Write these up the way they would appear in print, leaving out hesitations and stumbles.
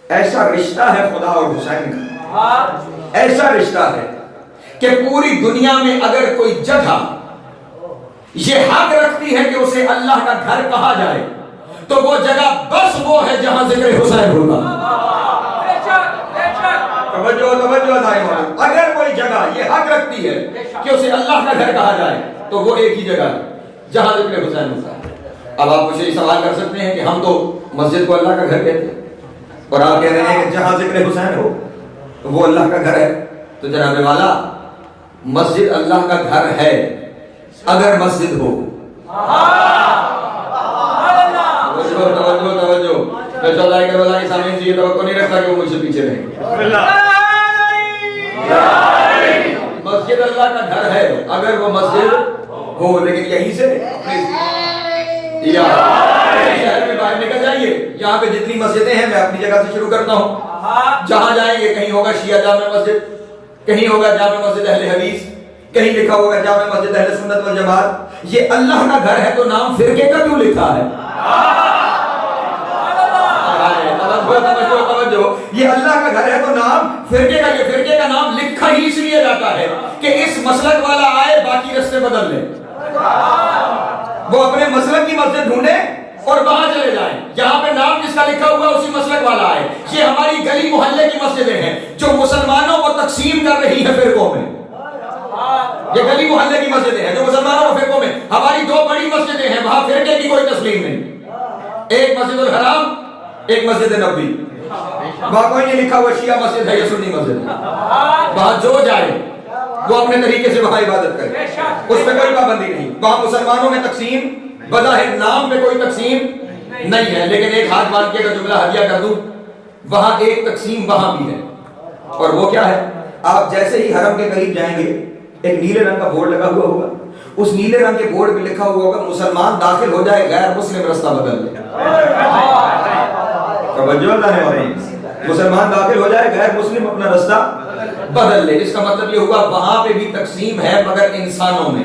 ایسا رشتہ ہے خدا اور حسین کا، ایسا رشتہ ہے کہ پوری دنیا میں اگر کوئی جگہ یہ حق رکھتی ہے کہ اسے اللہ کا گھر کہا جائے تو وہ جگہ بس وہ ہے جہاں ذکر حسین ہوگا۔ توجہ اگر کوئی جگہ یہ حق رکھتی ہے کہ اسے اللہ کا گھر کہا جائے تو وہ ایک ہی جگہ ہے جہاں ذکر حسین ہوتا ہے۔ اب آپ مجھے سوال کر سکتے ہیں کہ ہم تو مسجد کو اللہ کا گھر کہتے ہیں اور آپ کہہ رہے ہیں کہ جہاں ذکر حسین ہو تو وہ اللہ کا گھر ہے، تو جناب والا مسجد اللہ کا گھر ہے اگر مسجد ہو۔ توجہ میں چودھری کربلا کے سامنے سے یہ توقع نہیں رکھتا کہ وہ مجھ سے پیچھے رہیں۔ مسجد اللہ کا گھر ہے اگر وہ مسجد ہو، لیکن یہیں سے شہر میں باہر نکل جائیے، یہاں پہ جتنی مسجدیں ہیں میں اپنی جگہ سے شروع کرتا ہوں، جہاں جائیں گے کہیں ہوگا شیعہ جامع مسجد، کہیں ہوگا جامع مسجد اہل حدیث، کہیں لکھا ہوگا جامع مسجد اہل سنت والجماعت۔ یہ اللہ کا گھر ہے تو نام فرقے کا کیوں لکھا ہے؟ توجہ، یہ اللہ کا گھر ہے تو نام فرقے کا، یہ فرقے کا نام لکھا ہی اس لیے جاتا ہے کہ اس مسلک والا آئے باقی رستے بدل لے، وہ اپنے مسلک کی مسجد ڈھونڈے اور وہاں چلے جائیں، یہاں پہ نام جس کا لکھا ہوا اسی مسلک والا آئے۔ یہ ہماری گلی محلے کی مسجدیں ہیں جو مسلمانوں کو تقسیم کر رہی ہیں فرقوں میں، یہ گلی محلے کی مسجدیں ہیں جو مسلمانوں کو فرقوں میں، ہماری دو بڑی مسجدیں ہیں وہاں فرقے کی کوئی تسلیم نہیں، ایک مسجد الحرام ایک مسجد نبوی، وہاں کوئی نہیں لکھا ہوا شیعہ مسجد ہے یا سنی مسجد ہے، وہاں جو جائے وہ اپنے طریقے سے وہاں عبادت کرے، اس پہ کوئی پابندی نہیں۔ وہاں مسلمانوں میں تقسیم بظاہر نام پہ کوئی تقسیم نہیں ہے، لیکن ایک ہاتھ باندھ کے کا جملہ ہدیہ کر دوں، وہاں ایک تقسیم وہاں بھی ہے، اور وہ کیا ہے؟ آپ جیسے ہی حرم کے قریب جائیں گے ایک نیلے رنگ کا بورڈ لگا ہوا ہوگا، اس نیلے رنگ کے بورڈ پہ لکھا ہوا ہوگا مسلمان داخل ہو جائے غیر مسلم رستہ بدل لے۔ مسلمان داخل ہو جائے غیر مسلم اپنا رستہ بدل لے، اس کا مطلب یہ ہوا وہاں پہ بھی تقسیم ہے مگر انسانوں میں۔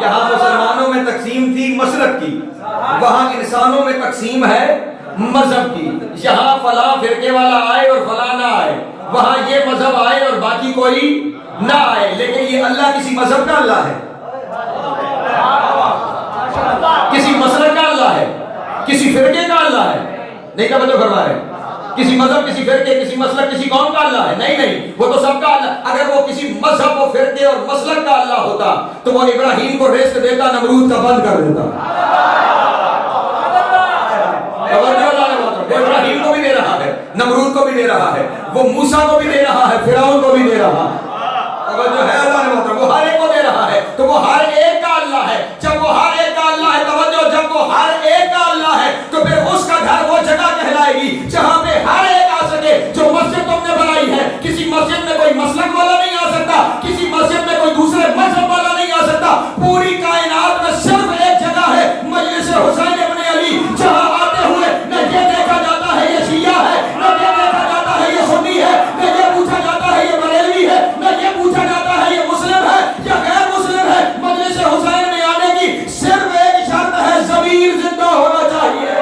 یہاں مسلمانوں میں تقسیم تھی مسلک کی، وہاں انسانوں میں تقسیم ہے مذہب کی۔ یہاں فلاں فرقے والا آئے اور فلاں نہ آئے، وہاں یہ مذہب آئے اور باقی کوئی نہ آئے، لیکن یہ اللہ کسی مذہب کا اللہ ہے، کسی مسلک کا اللہ ہے، کسی فرقے کا اللہ ہے، نہیں توجہ فرما رہے، کسی مذہب کسی فرقے کسی مسلک کسی قوم کا اللہ ہے نہیں، وہ تو سب کا اللہ۔ اگر وہ کسی مذہب و فرقے اور مسلک کا اللہ ہوتا تو وہ ابراہیم کو رزق دیتا، نمرود کا بند کر دیتا۔ وہ ابراہیم کو بھی دے رہا ہے، نمرود کو بھی دے رہا ہے، وہ موسیٰ کو بھی دے رہا ہے، فرعون کو بھی دے رہا ہے، جو ہے اللہ نے محترم وہ ہر ایک کو دے رہا ہے، تو وہ ہر ایک کا اللہ ہے۔ جب وہ ہر ایک کا اللہ ہے، توجہ، جب وہ ہر ایک کا اللہ ہے تو پھر اس کا گھر وہ جگہ کہلائے گی جہاں پہ ہر ایک آ سکے۔ جو مسجد تم نے بنائی ہے، کسی مسجد میں کوئی مسلک والا نہیں آ سکتا، کسی مسجد میں کوئی دوسرے مذہب والا نہیں آ سکتا، پوری کائنات میں صرف ایک جگہ ہے مجلس حسین ابن علی، جہاں آتے ہوئے نہ یہ دیکھا جاتا ہے یہ شیعہ ہے، نہ یہ دیکھا جاتا ہے یہ سنی ہے، نہ یہ پوچھا جاتا ہے یہ بریلوی ہے، نہ یہ پوچھا جاتا ہے یہ مسلم ہے یا غیر مسلم ہے۔ مجلس حسین میں آنے کی صرف ایک شرط ہے، ضمیر زندہ ہونا چاہیے۔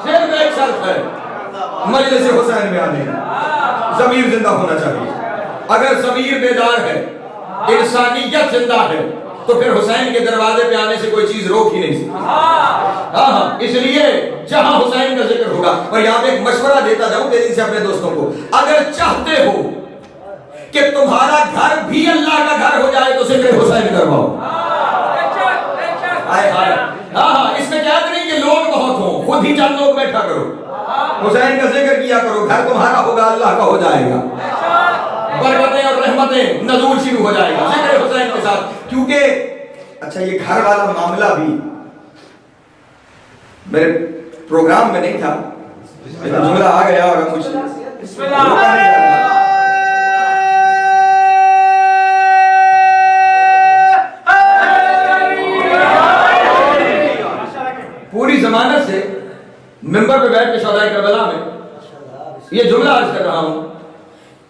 صرف ایک شرط ہے مجلس حسین میں آنے کی، ضمیر زندہ ہونا چاہیے۔ اگر ضمیر بیدار ہے، انسانیت زندہ ہے، تو پھر حسین کے دروازے پہ آنے سے کوئی چیز روک ہی نہیں سکتی۔ ہاں، اس لیے جہاں حسین کا ذکر ہوگا، اور یہاں پہ ایک مشورہ دیتا جاؤں تیزی سے اپنے دوستوں کو، اگر چاہتے ہو کہ تمہارا گھر بھی اللہ کا گھر ہو جائے تو ذکر حسین کرواؤ۔ ہاں، اس میں کیا نہیں کہ لوگ بہت ہوں، خود ہی چند لوگ بیٹھا کرو، حسین کا ذکر کیا کرو، گھر تمہارا ہوگا اللہ کا ہو جائے گا، برکتیں اور رحمتیں نزول شروع ہو جائے گا ذکر حسین کے ساتھ۔ کیونکہ اچھا یہ گھر والا معاملہ بھی میرے پروگرام میں نہیں تھا، لیکن جملہ آ گیا اور مجھ پوری ضمانت سے ممبر پہ بیٹھ کے شہدائے کربلا میں یہ جملہ عرض کر رہا ہوں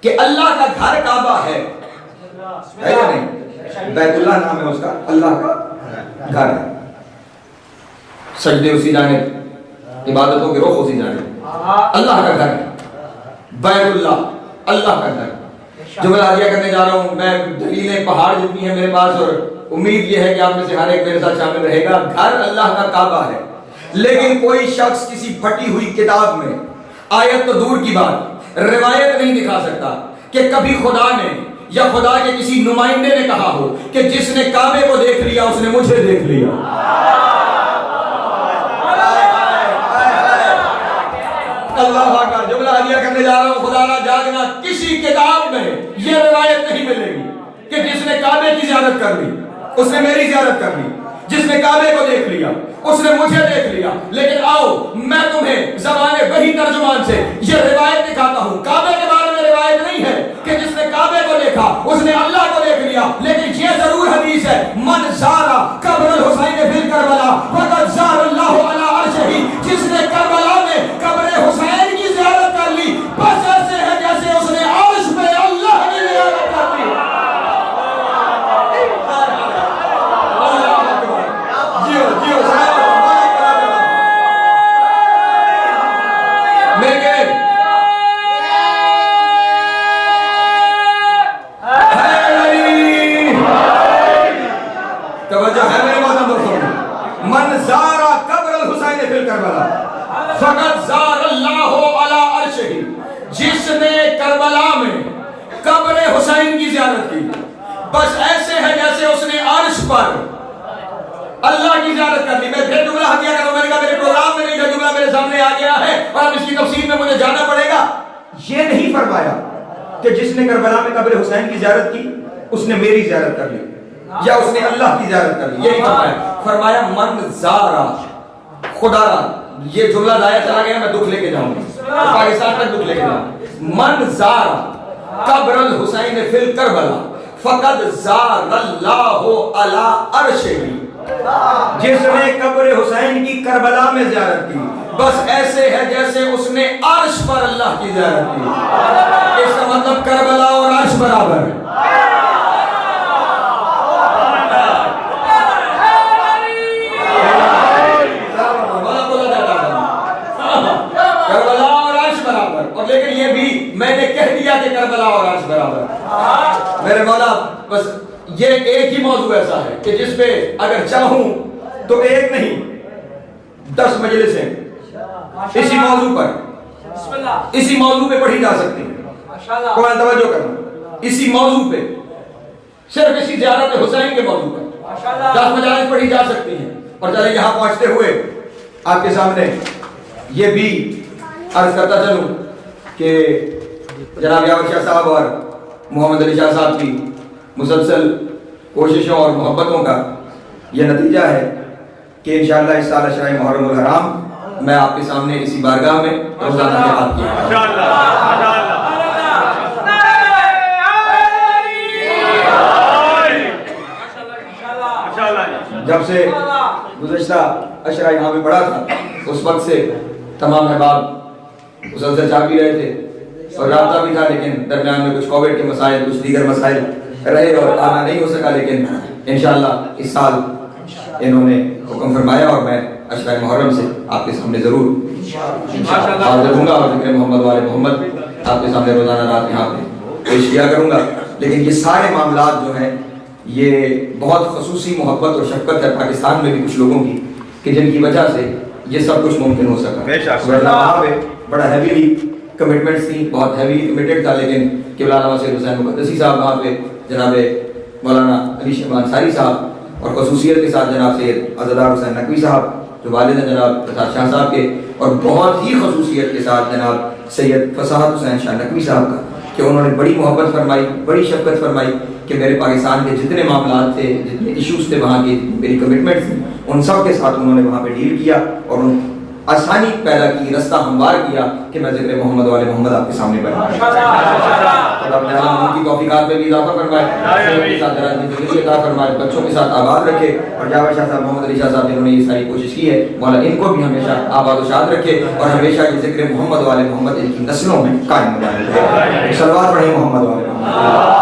کہ اللہ کا گھر کعبہ ہے، یا نہیں؟ بیت اللہ نام ہے اس کا، اللہ کا گھر ہے، سجدے اسی جانب، عبادتوں کے رخ اسی جانب، اللہ کا گھر ہے بیت اللہ، اللہ کا گھر۔ جملہ عالیہ کرنے جا رہا ہوں میں، دلیلیں پہاڑ جتنی ہیں میرے پاس، اور امید یہ ہے کہ آپ میں سے ہر ایک میرے ساتھ شامل رہے گا۔ گھر اللہ کا کعبہ ہے، لیکن کوئی شخص کسی پھٹی ہوئی کتاب میں آیت تو دور کی بات روایت نہیں دکھا سکتا کہ کبھی خدا نے یا خدا کے کسی نمائندے نے کہا ہو کہ جس نے کعبے کو دیکھ لیا اس نے مجھے دیکھ لیا۔ اللہ اکبر، جملہ عالیہ کرنے جا رہا ہوں، خدا را جاگنا، کسی کتاب میں یہ روایت نہیں ملے گی کہ جس نے کعبے کی زیارت کر لی اس نے میری زیارت کر لی، جس نے کعبے کو دیکھ لیا اس نے مجھے دیکھ لیا۔ لیکن آؤ میں تمہیں زبان وحی ترجمان سے یہ روایت دکھاتا ہوں۔ کعبے کے بارے میں روایت نہیں ہے کہ جس نے کعبے کو دیکھا اس نے اللہ کو دیکھ لیا، لیکن یہ ضرور حدیث ہے، من زارا قبر الحسین فی کربلا فقد زار اللہ علی عرشہ، جس نے کربلا میں قبر حسین کی زیارت کر لی بس ایسے ہے جیسے اس نے عرش پہ اللہ کی زیارت کر لی۔ من زار قبر الحسین فی کربلا فقد زار اللہ علی عرشہ، جس نے کربلا میں قبر حسین کی زیارت کی بس ایسے ہے جیسے اس نے عرش پر اللہ کی زیارت کر لی۔ میں پھر جملہ ہدیہ کروں، میں نے کہا میرے پروگرام میں نہیں تھا، جملہ میرے سامنے آ گیا ہے اور اب اس کی تفصیل میں مجھے جانا پڑے گا۔ یہ نہیں فرمایا کہ جس نے کربلا میں قبر حسین کی زیارت کی اس نے میری زیارت کر لی یا اس نے اللہ کی زیارت کر لی، یہ نہیں فرمایا۔ فرمایا من زارا، خدا را، یہ جملہ ضائع چلا گیا، میں دکھ لے کے جاؤں گا، پاکستان تک دکھ لے کے جاؤں۔ من زارا قبر الحسین فی کربلا فقد زار اللہ علی عرشہ، جس نے قبر حسین کی کربلا میں زیارت کی بس ایسے ہے جیسے اس نے عرش پر اللہ کی زیارت کی۔ اس کا مطلب کربلا اور عرش برابر ہے۔ کربلا اور عرش برابر، اور لیکن یہ بھی میں نے کہہ دیا کہ کربلا اور عرش برابر۔ میرے مولا بس یہ ایک ہی موضوع ایسا ہے کہ جس پہ اگر چاہوں تو ایک نہیں 10 مجلسیں اسی موضوع پر، اسی موضوع پہ پڑھی جا سکتی ہیں۔ قرآن توجہ کرنا، اسی موضوع پہ، صرف اسی زیارت حسین کے موضوع پر 10 مجالس پڑھی جا سکتی ہیں۔ اور چلے یہاں پہنچتے ہوئے آپ کے سامنے یہ بھی عرض کرتا چلوں کہ جناب یاور شاہ صاحب اور محمد علی شاہ صاحب کی مسلسل کوششوں اور محبتوں کا یہ نتیجہ ہے کہ انشاءاللہ اس سال عشرہ محرم الحرام میں آپ کے سامنے اسی بارگاہ میں روزانہ خطاب کیا۔ جب سے گزشتہ عشرہ یہاں پہ پڑا تھا اس وقت سے تمام احباب مسلسل چاہ بھی رہے تھے اور رابطہ بھی تھا، لیکن درمیان میں کچھ کووڈ کے مسائل، کچھ دیگر مسائل رہے اور آنا نہیں ہو سکا، لیکن انشاءاللہ اس سال انہوں نے حکم فرمایا اور میں عشرہ محرم سے آپ کے سامنے ضرور حاضر ہوں گا اور ذکر محمد والے محمد آپ کے سامنے روزانہ رات یہاں پہ پیش کیا کروں گا۔ لیکن یہ سارے معاملات جو ہیں یہ بہت خصوصی محبت اور شفقت ہے پاکستان میں بھی کچھ لوگوں کی کہ جن کی وجہ سے یہ سب کچھ ممکن ہو سکا۔ وہاں پہ بڑا ہیویلی کمٹمنٹس تھی، بہت ہیویلی کمیٹڈ تھا، لیکن قبلہ علامہ سید حسین مقدسی صاحب وہاں پہ، جناب مولانا علی شہباز انصاری صاحب، اور خصوصیت کے ساتھ جناب سید عزادار حسین نقوی صاحب جو والد ہیں جناب پرساد شاہ صاحب کے، اور بہت ہی خصوصیت کے ساتھ جناب سید فصاحت حسین شاہ نقوی صاحب کا، کہ انہوں نے بڑی محبت فرمائی، بڑی شفقت فرمائی کہ میرے پاکستان کے جتنے معاملات تھے، جتنے ایشوز تھے وہاں کی، میری کمٹمنٹس تھیں، ان سب کے ساتھ انہوں نے وہاں پہ ڈیل کیا اور ان آسانی پیدا کی، رستہ ہموار کیا کہ میں ذکر محمد والے محمد آپ کے سامنے بیٹھا۔ خدا اپنے عالم ان کی توفیقات میں بھی اضافہ فرمائے، صحت کے ساتھ دراز زندگی عطا فرمائے، بچوں کے ساتھ آباد رکھے، اور جاور شاہ صاحب، محمد علی شاہ صاحب جنہوں نے یہ ساری کوشش کی ہے، مولا ان کو بھی ہمیشہ آباد و شاد رکھے اور ہمیشہ یہ ذکر محمد والے محمد ان کی نسلوں میں قائم رکھے۔ صلوات پڑھیں محمد والے محمد۔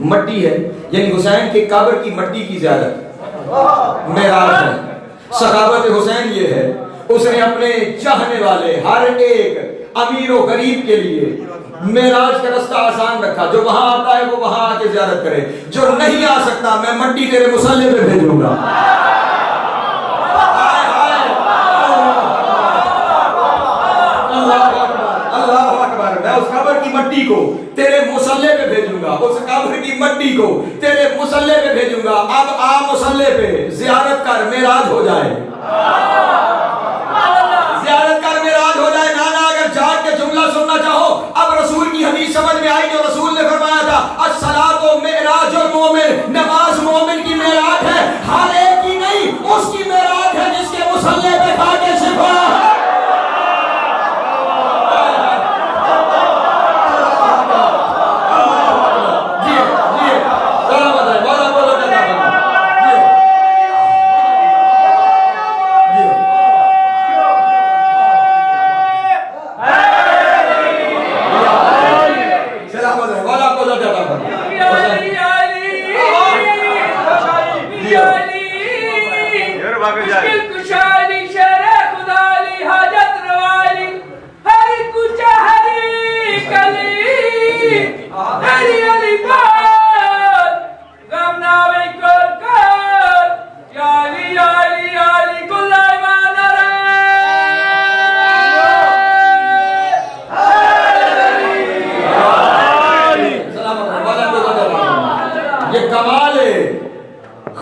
مٹی ہے، یعنی حسین کے قبر کی مٹی کی زیارت معراج ہے۔ سخاوت حسین یہ ہے، اس نے اپنے چاہنے والے ہر ایک امیر و غریب کے لیے معراج کا رستہ آسان رکھا۔ جو وہاں آتا ہے وہ وہاں آ کے زیارت کرے، جو نہیں آ سکتا میں مٹی تیرے مصلی پہ بھیجوں گا۔ میں اس قبر کی مٹی کو تیرے مصلی پہ بھیجوں گا، اس قبر کی مٹی کو تیرے مصلی پہ بھیجوں گا۔ اب آ مصلی پہ زیارت کر، معراج ہو جائے، زیارت کر، معراج ہو جائے۔ نانا اگر جاگ کے جملہ سننا چاہو، اب رسول کی حدیث سمجھ میں آئی جو رسول نے فرمایا تھا الصلاۃ معراج المومن، نماز مومن کی معراج ہے، ہر ایک کی نہیں، اس کی معراج ہے جس کے مصلی پہ کھا کے شفا ہے۔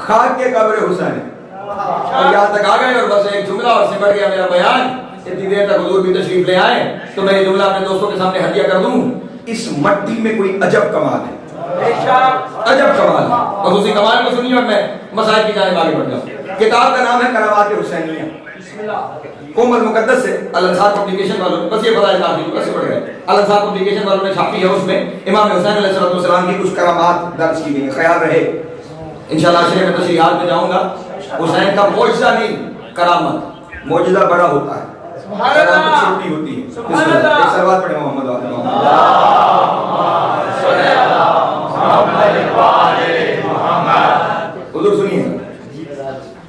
خاک کے قبر حسین اور یہاں تک آ گئے اور بس ایک جملہ اور سمٹ گیا میرا بیان۔ اتنی دیر تک حضور بھی تشریف لے آئے تو میں یہ جملہ اپنے دوستوں کے سامنے ہدیہ کر دوں۔ اس مٹی میں کوئی عجب کمال ہے، عجب کمال ہے، بس اسی کمال کو سنیے اور میں مسائل کی جانب آگے بڑھ جاؤں۔ کتاب کا نام ہے کرامات حسینیہ، قوم المقدس سے الانصار پبلیکیشن والوں نے، بس یہ فضائل کافی بس پڑھ گئے، الانصار پبلیکیشن والوں نے چھاپی ہے۔ اس میں امام حسین علیہ السلام کی کچھ کرامات درج کی گئی ہیں۔ خیال رہے انشاءاللہ عشرے میں تشریحات میں جاؤں گا۔ حسین کا معجزہ نہیں، کرامت، معجزہ بڑا ہوتا ہے، کرامت چھوٹی ہوتی ہے۔ ایک صلوات پڑھیں محمد وعلی محمد۔ حضور سنیے،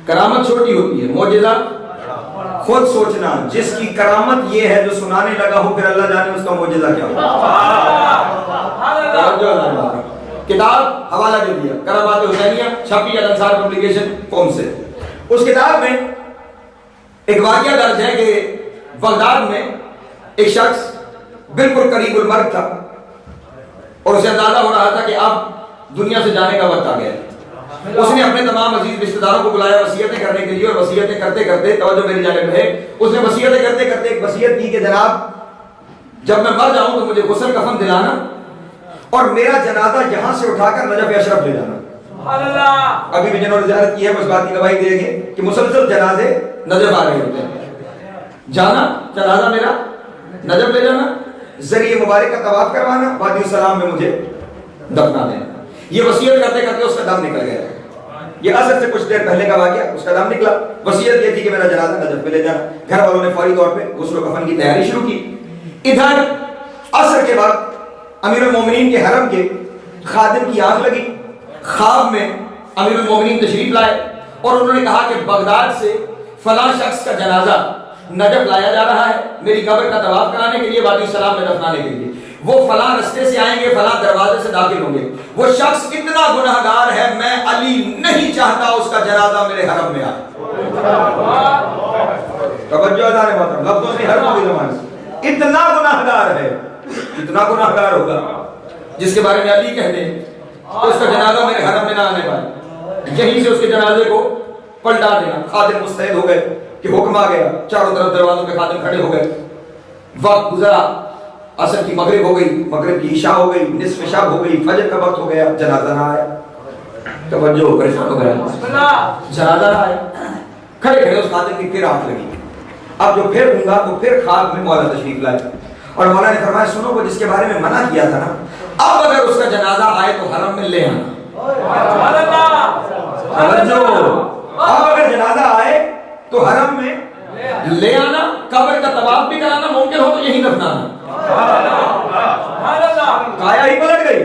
کرامت چھوٹی ہوتی ہے، معجزہ خود سوچنا، جس کی کرامت یہ ہے جو سنانے لگا ہو، پھر اللہ جانے اس کا معجزہ کیا ہوگا۔ کتاب حوالہ دے دیا، کرامات حسینیہ، چھپی الانصار پبلیکیشن قوم سے۔ اس کتاب میں ایک واقعہ درج ہے کہ بغداد میں ایک شخص بالکل قریب المرگ تھا اور اسے اندازہ ہو رہا تھا کہ اب دنیا سے جانے کا وقت آ گیا ہے۔ اس نے اپنے تمام عزیز رشتہ داروں کو بلایا وصیتیں کرنے کے لیے، اور وصیتیں کرتے کرتے توجہ میری جانب ہے، اس نے وصیتیں کرتے کرتے ایک وصیت کی کہ جناب جب میں مر جاؤں تو مجھے غسل کفن دلانا اور میرا جنازہ یہاں سے اٹھا کر نجف اشرف لے جانا۔ ابھی بھی جنہوں نے زیارت کی ہے اس بات کی گواہی دیں گے کہ مسلسل جنازے نجف آ رہے ہوتے ہیں۔ جانا جنازہ میرا نجف لے جانا، ذریعہ مبارک کا طواف کروانا، وادی السلام میں مجھے دفنا دینا۔ یہ وصیت کرتے کرتے اس کا دم نکل گیا۔ یہ عصر سے کچھ دیر پہلے کا واقعہ، اس کا دم نکلا۔ وصیت یہ تھی کہ میرا جنازہ نجف پہ لے جانا۔ گھر والوں نے فوری طور پہ غسل و کفن کی تیاری شروع کی۔ ادھر عصر کے بعد امیر المومنین کے حرم کے خادم کی آنکھ لگی، خواب میں امیر المومنین تشریف لائے اور انہوں نے کہا کہ بغداد سے فلاں شخص کا جنازہ نجف لایا جا رہا ہے میری قبر کا طواف کرانے کے لیے، وادی السلام میں دفنانے کے لیے۔ وہ فلاں رستے سے آئیں گے، فلاں دروازے سے داخل ہوں گے۔ وہ شخص اتنا گناہگار ہے، میں علی نہیں چاہتا اس کا جنازہ میرے حرم میں آئے۔ توجہ ادارے محترم، لفظوں سے ہر کوئی زبان سے اتنا گناہگار ہے، اتنا گناہگار ہوگا جس کے بارے میں علی کہہ دیں اس کا جنازہ میرے حرم میں نہ آنے پائے۔ یہیں سے اس کے جنازے کو پلٹا دینا۔ خادم مستعد ہو گئے کہ حکم آ گیا، چاروں طرف دروازوں پہ خادم کھڑے ہو گئے۔ وقت گزرا، عصر کی مغرب ہو گئی، مغرب کی عشاء ہو گئی، نصف شب ہو گئی، فجر کا وقت ہو گیا، جنازہ نہ آیا۔ توجہ، پریشان ہو گیا، جنازہ نہ آیا۔ کھڑے کھڑے اس خادم کی پھر آنکھ لگی۔ اب جو پھر ہوں گا وہ پھر خواب میں مولا تشریف لائے اور مولا نے فرمایا سنو، وہ جس کے بارے میں منع کیا تھا نا، اب اگر اس کا جنازہ آئے تو حرم میں لے آنا۔ اب اگر جنازہ آئے تو حرم میں لے آنا، قبر کا طواف بھی کرانا، ممکن ہو تو یہی دفنانا۔ کایا ہی پلٹ گئی،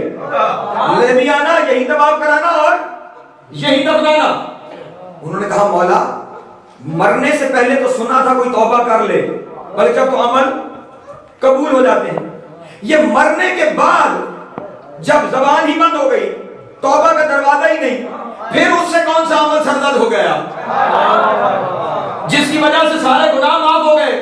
لے سے بھی آنا, یہی طواف کرانا اور یہی دفنانا. انہوں نے کہا مولا مرنے سے پہلے تو سنا تھا کوئی توبہ کر لے, بلکہ جب تو عمل قبول ہو جاتے ہیں. یہ مرنے کے بعد جب زبان ہی بند ہو گئی, توبہ کا دروازہ ہی نہیں, پھر اس سے کون سا عمل سرزد ہو گیا جس کی وجہ سے سارے گناہ معاف ہو گئے.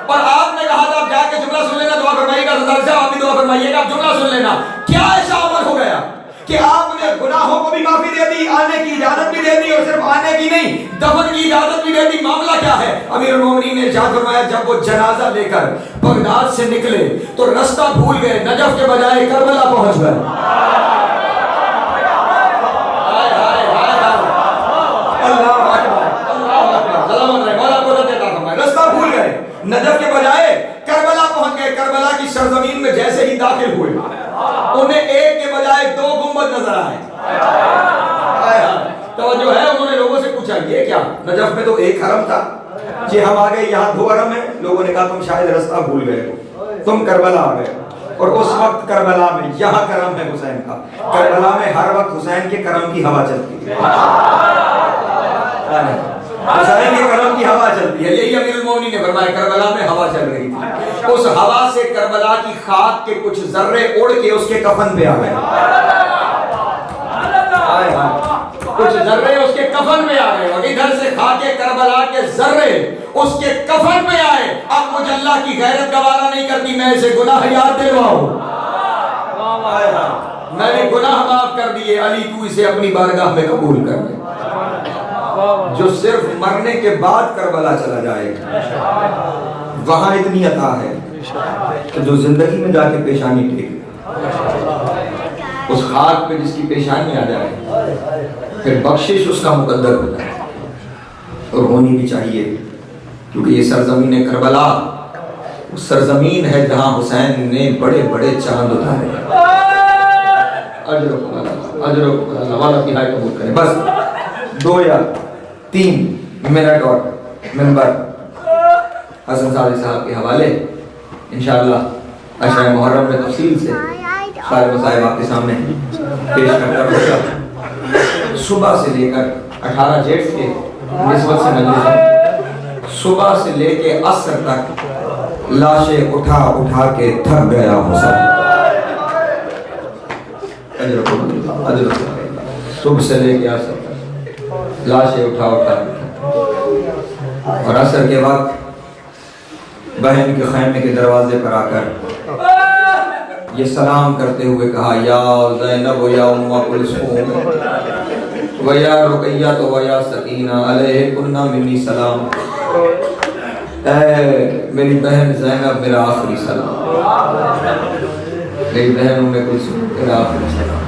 اور آپ نے کہا تھا آپ جا کے جملہ سن لینا, دعا فرمائیے گا, سردار صاحب آپ بھی دعا فرمائیے گا, آپ جملہ سن لینا. کیا ایسا عمل ہو گیا کہ آپ نے گناہوں کو بھی معافی دے دی, آنے کی اجازت بھی دے دی, اور صرف آنے کی نہیں دفن کی اجازت بھی دے دی. معاملہ کیا ہے؟ امیر المومنین نے ارشاد فرمایا جب وہ جنازہ لے کر بغداد سے نکلے تو رستہ بھول گئے, نجف کے بجائے کربلا پہنچ گئے. رستہ بھول گئے, نجف کے بجائے کربلا پہنچ گئے. کربلا کی سرزمین میں جیسے ہی داخل ہوئے انہیں ایک کے بجائے 2 گنبد نظر آئے. توجہ ہے, انہوں نے لوگوں سے پوچھا یہ کیا؟ نجف میں تو ایک حرم تھا, جی ہم آ گئے یہاں 2 حرم ہیں. لوگوں نے کہا تم شاید رستہ بھول گئے ہو, تم کربلا آ گئے. اور اس وقت کربلا میں یہاں کرم ہے حسین کا, کربلا میں ہر وقت حسین کے کرم کی ہوا چلتی ہے, حسین کے کرم کی ہوا چلتی ہے. یہی امیر المومنین نے فرمایا کربلا میں ہوا چل رہی تھی, اس ہوا سے کربلا کی خاک کے کچھ ذرے اڑ کے اس کے کفن پہ آ گئے. کچھ ذرے اس کے کفن پہ آ گئے, اور ادھر سے خاک کربلا کے ذرے اس کے کفن پہ آئے. اب مجھے اللہ کی غیرت گوارا نہیں کرتی, میں اسے گناہ یاد دلواؤں. میں نے گناہ معاف کر دیے, علی تو اسے اپنی بارگاہ میں قبول کر لے. جو صرف مرنے کے بعد کربلا چلا جائے وہاں اتنی عطا ہے کہ جو زندگی میں جا کے پیشانی ٹیک اس خاک پہ جس کی پیشانی آ جائے پھر بخشش اس کا مقدر ہوتا ہے, اور ہونی بھی چاہیے. کیونکہ یہ سرزمین کربلا وہ سرزمین ہے جہاں حسین نے بڑے بڑے چاند اتارے. اجر والا کی ہائے قبول کرے. بس 2 یا 3 منٹ اور منبر حسن صادق صاحب کے حوالے انشاءاللہ عشرہ محرم میں تفصیل سے سارے مسائل آپ کے سامنے پیش کرتا ہوں. صبح سے لے کر 18 جیٹس کے نسبت سے مجلس, صبح سے لے کے عصر تک لاشیں اٹھا اٹھا کے تھک گیا حسین. صبح سے لے کے عصر تک لاشیں اٹھا اٹھا, اور عصر کے وقت بہن کے خیمے کے دروازے پر آ کر یہ سلام کرتے ہوئے کہا یا زینب و یا ام کلثوم و یا رقیہ و یا سکینہ علیہ کنہ منی سلام. اے میری بہن زینب میرا آخری سلام, میری بہن ام کلثوم میرا آخری سلام,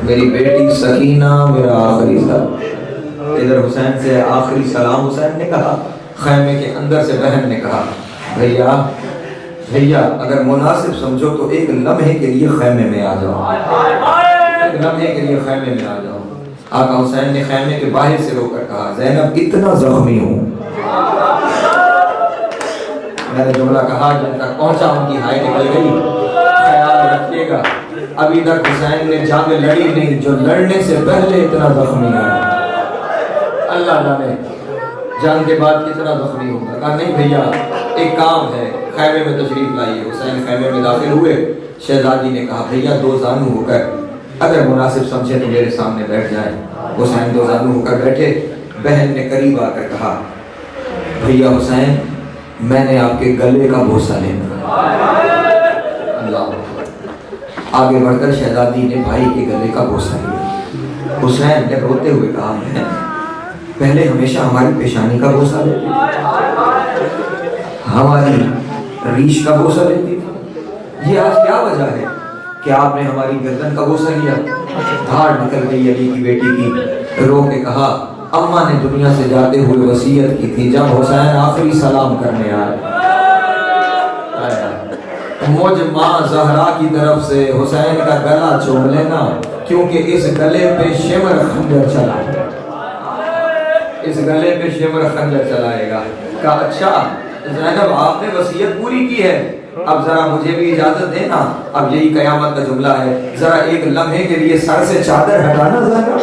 میری بیٹی سکینہ میرا آخری سلام. ادھر حسین سے آخری سلام حسین نے کہا, خیمے کے اندر سے بہن نے کہا بھیا اگر مناسب سمجھو تو ایک لمحے کے لیے خیمے میں آ جاؤ, ایک لمحے کے لیے خیمے میں آ جاؤ. آقا حسین نے خیمے کے باہر سے رو کر کہا زینب اتنا زخمی ہوں. میں نے جملہ کہا جب تک پہنچا ان کی ہائے نکل گئی. خیال رکھیے گا ابھی تک حسین نے جنگ لڑی نہیں جو لڑنے سے پہلے اتنا زخمی ہے. اللہ جانے جنگ کے بعد کتنا زخمی ہوگا. کہا نہیں بھیا ایک کام ہے, خیمے میں تشریف لائیے. حسین خیمے میں داخل ہوئے. شہزادی نے کہا بھیا 2 زانو ہو کر اگر مناسب سمجھے تو میرے سامنے بیٹھ جائیں. حسین 2 زانو ہو کر بیٹھے. بہن نے قریب آ کر کہا بھیا حسین میں نے آپ کے گلے کا بوسہ لینا. اللہ آگے بڑھ کر شہزادی نے بھائی کے گلے کا بوسہ لیا. حسین نے روتے ہوئے کہا میں پہلے ہمیشہ ہماری پیشانی کا بوسہ لیتی تھی, ہماری ریش کا بوسہ لیتی تھی, یہ آج کیا وجہ ہے کہ آپ نے ہماری گردن کا بوسہ لیا؟ دھاڑ نکل گئی علی کی بیٹی کی. رو کے کہا اماں نے دنیا سے جاتے ہوئے وصیت کی تھی جب حسین آخری سلام کرنے آئے مجھ ماں زہرا کی طرف سے حسین کا گلا چوم لینا کیونکہ اس گلے پہ شمر خنجر چلا, اس گلے پہ شمر خنجر چلائے گا. کہا اچھا زینب آپ نے وصیت پوری کی ہے, اب ذرا مجھے بھی اجازت دینا، اب یہی قیامت کا جملہ ہے، ذرا ایک لمحے کے لیے سر سے چادر ہٹانا ذرا،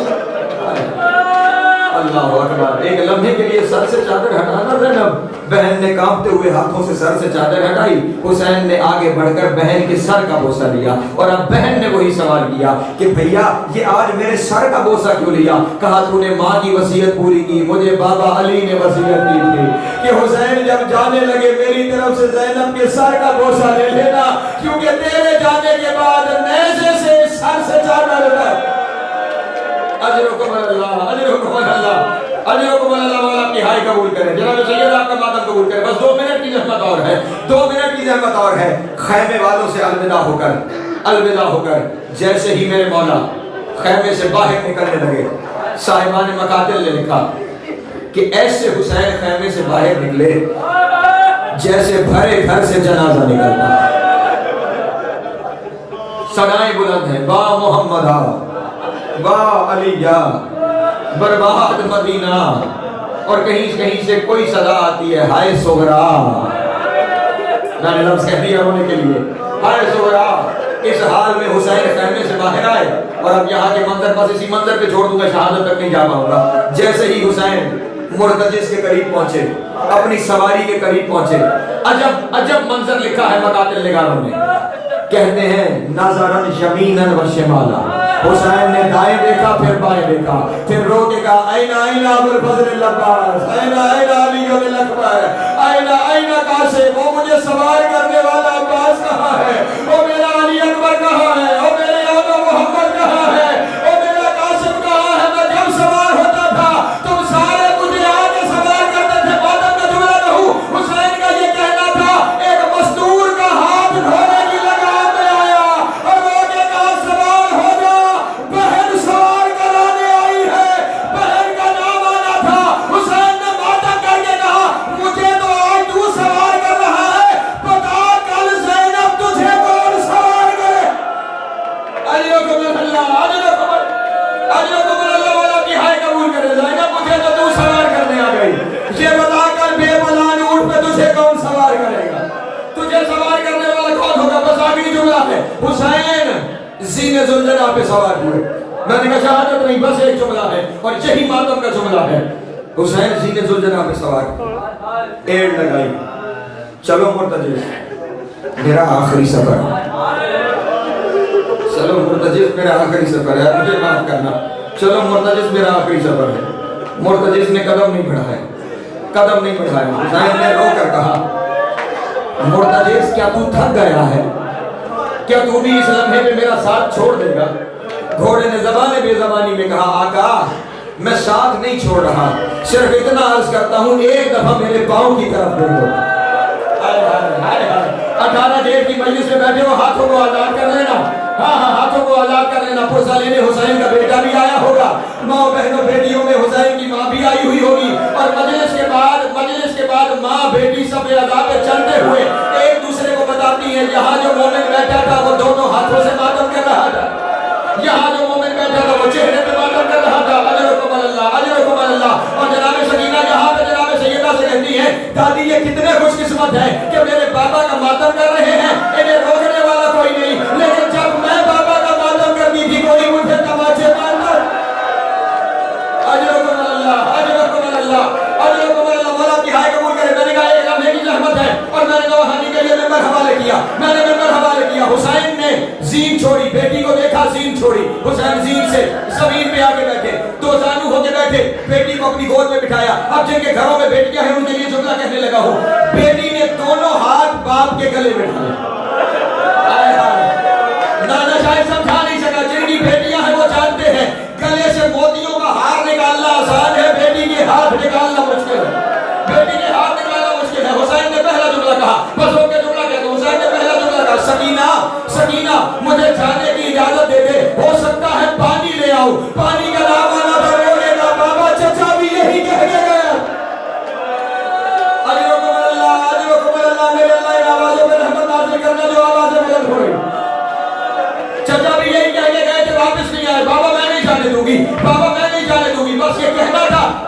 اللہ اکبر، ایک لمحے کے لیے سر سے چادر ہٹانا زینب۔ بہن نے کانپتے ہوئے ہاتھوں سے سر سے چادر ہٹائی، حسین نے آگے بڑھ کر بہن کے سر کا بوسہ لیا، اور اب بہن نے وہی سوال کیا کہ بھیا یہ آج میرے سر کا بوسہ کیوں لیا؟ کہا تو نے ماں کی وصیت پوری کی، مجھے بابا علی نے وصیت کی تھی کہ حسین جب جانے لگے میری طرف سے زینب کے سر کا بوسہ لے لینا، کیونکہ تیرے جانے کے بعد نیزے سے سر سے چادر ہٹا۔ اجرکم اللہ، اجرکم اللہ، اجرکم اللہ، مولا کی ہائی قبول کرے، جناب سید آپ کا ماتم قبول کرے۔ بس 2 منٹ کی زحمت اور ہے، 2 منٹ کی زحمت اور ہے۔ خیمے والوں سے الوداع ہو کر جیسے ہی میرے مولا خیمے سے باہر نکلنے لگے، صاحبان مقاتل نے لکھا کہ ایسے حسین خیمے سے باہر نکلے جیسے بھرے گھر سے جنازہ نکلتا۔ صدائیں بلند ہیں، با محمدہ، واہ علیہ، برباد مدینہ، اور کہیں سے کوئی صدا آتی ہے، ہائے صغرا۔ میں نے لفظ کہہ دیا ہونے کے لیے، ہائے صغرا۔ اس حال میں حسین خیمے سے باہر آئے، اور اب یہاں کے منظر بس اسی منظر پہ چھوڑ دوں گا، شہادت تک نہیں جا پاؤں گا۔ جیسے ہی حسین مرتجز کے قریب پہنچے، اپنی سواری کے قریب پہنچے، عجب منظر لکھا ہے مقاتل نگاروں نے، کہتے ہیں نظرن یمیناً و شمالا، حسین نے دائیں دیکھا پھر بائیں دیکھا، پھر رو کے کہا این ابو الفضل العباس، این علی الاکبر، این قاسم، وہ مجھے سوار کرنے والا عباس کہاں ہے، وہ میرا علی اکبر کہاں ہے، وہ میرے آقا محمد کہاں ہے، وہ میرا قاسم کہاں ہے؟ میں جب سوار ہوتا تھا تم سارے مجھے آگے سوار کرتے تھے۔ ماتم کا جملہ نہ ہوں، حسین کا یہ کہنا تھا، ایک مزدور کا ہاتھ دھونے کی لگام میں آیا اور وہ کے کہا سوار ہو جا، بہن سوار کرانے آئی ہے، بہن کا نام آنا تھا۔ حسین نے ماتم کر کے کہا مجھے تو آج تو سوار کر رہا ہے، بتا کل زینب تجھے کون سوار کرے؟ اجرکم اللہ، اجرکم اللہ، والا کی ہائے قبول کرے۔ زینب مجھے تو تو سوار کرنے آ گئی، یہ بتا کر بے بلان اونٹ پہ تجھے کون سوار کرے گا؟ تجھے سوار کرنے والا کون ہوگا؟ بس آخری جملہ ہے، حسین زین ذوالجلال پہ سوار ہوئے۔ میں نے کہا شہادت نہیں، بس ایک جملہ ہے اور یہی ماتم کا جملہ ہے۔ حسین زین ذوالجلال پہ سوار، ایڑ لگائی، چلو مرتجز میرا آخری سفر، چلو مرتجز میرا آخری سفر ہے، مجھے معاف کرنا، چلو مرتجز میرا آخری سفر ہے۔ مرتجز نے قدم نہیں بڑھائے، قدم نہیں بڑھائے۔ حسین نے رو کر کہا مرتجز کیا تو تھک گیا ہے؟ کیا تو بھی اس لمحے پہ میرا ساتھ چھوڑ دے گا؟ گھوڑے نے زبان بے زبانی میں کہا آقا میں ساتھ نہیں چھوڑ رہا، صرف اتنا عرض کرتا ہوں ایک دفعہ میرے پاؤں کی طرف دیکھو۔ 18 جیل کی مجلس میں بیٹھے ہو، ہاتھوں کو آزاد کر لینا، ہاں ہاتھوں کو آزاد کر لینا۔ پرسہ لینے حسین کا بیٹا بھی آیا ہوگا، ماں بہنوں بیٹیوں میں حسین کی ماں بھی آئی ہوئی ہوگی، اور مجلس کے بعد ماں بیٹی سب عذاب پہ چلتے ہوئے ایک دوسرے کو بتاتی ہیں یہاں جو مومن بیٹھا تھا وہ دونوں ہاتھوں سے ماتم کر رہا تھا، یہاں جو مومن بیٹھا تھا وہ چہرے پہ ماتم کر رہا تھا۔ اجرکم اللہ، اجرکم اللہ۔ اور جناب سکینہ یہاں پہ جناب سیدہ سے کہتی ہے دادی یہ کتنے خوش قسمت ہے کہ میرے بابا کا ماتم کر رہے ہیں، انہیں روکنے والا کوئی نہیں، لیکن جب میں بابا کا ماتم کرتی تھی کوئی مجھے تماچے مارتا۔ اجرکم اللہ، اجرکم اللہ، اجرکم اللہ، مولا کی ہائے قبول کرے۔ میں نے کہا ایک لمحے کی زحمت ہے اور میں نے گواہانی کے لیے ممبر حوالے کیا، میں نے ممبر حوالے کیا۔ حسین نے زین چھوڑی، بیٹی کو دیکھا زین چھوڑی، حسین زین سے زمین پہ آ کے بیٹھے، دو زانو ہو کے بیٹھے، بیٹی کو اپنی گود میں بٹھایا۔ اب جن کے گھروں میں بیٹیاں ہیں ان کے لیے جملہ کہنے لگا ہوں، بیٹی نے دونوں ہاتھ باپ کے گلے میں ڈالے۔ نانا شاید سمجھا نہیں سکا، جن کی بیٹیاں ہیں وہ جانتے ہیں گلے سے موتیوں کا ہار نکالنا آسان ہے، بیٹی کے ہاتھ نکالنا مشکل ہے، بیٹی کے ہاتھ نکالنا مشکل ہے۔ حسین نے پہلا جملہ کہا، بس ہو کے جملہ کہتے ہیں، حسین نے پہلا جملہ کہا سکینہ سکینہ مجھے جانے کی اجازت دے دے، ہو سکتا ہے پانی لے آؤ۔ پانی کا نام آنا تھا، رونے کا بابا چچا بھی یہی کہہ کے گیا۔ اجرکم اللہ، اجرکم اللہ، میرے اللہ ان آوازوں پہ رحمت نازل کرنا جو آوازیں بلند ہو رہی۔ چچا بھی یہی کہہ کے گئے تھے واپس نہیں آئے، بابا میں نہیں جانے دوں گی، بابا میں نہیں جانے دوں گی، بس یہ کہنا تھا